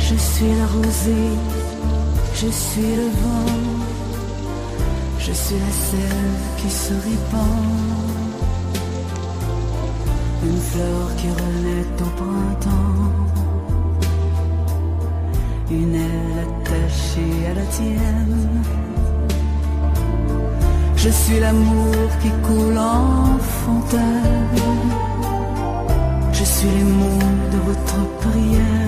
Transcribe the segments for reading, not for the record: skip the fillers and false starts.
Je suis la rosée, je suis le vent, je suis la sève qui se répand, une fleur qui renaît au printemps, une aile attachée à la tienne. Je suis l'amour qui coule en fontaine, je suis les mots de votre prière,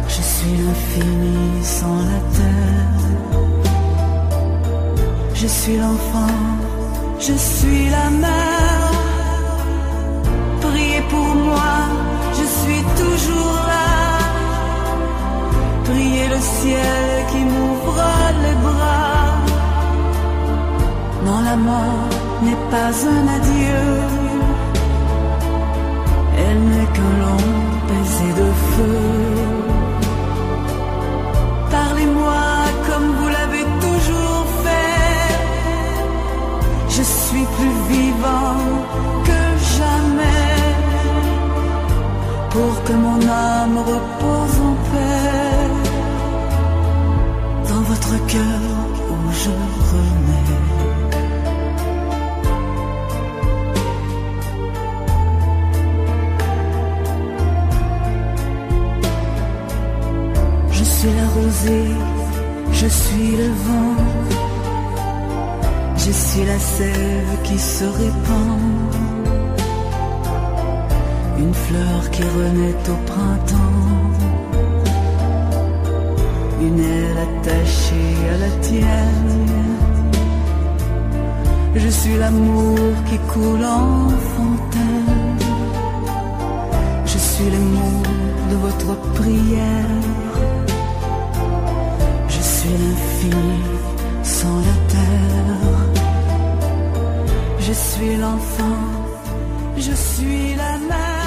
je suis l'infini sans la terre, je suis l'enfant, je suis la mère. Priez pour moi, je suis toujours là. Priez le ciel qui m'ouvre les bras. Non, la mort n'est pas un adieu, elle n'est qu'un long baiser de feu. Parlez-moi comme vous l'avez toujours fait, je suis plus vivant que jamais, pour que mon âme repose en paix, dans votre cœur où je renais. Je suis la rosée, je suis le vent, je suis la sève qui se répand, une fleur qui renaît au printemps, une aile attachée à la tienne. Je suis l'amour qui coule en fontaine, je suis les mots de votre prière, je suis l'infini sans la terre, je suis l'enfant, je suis la mère.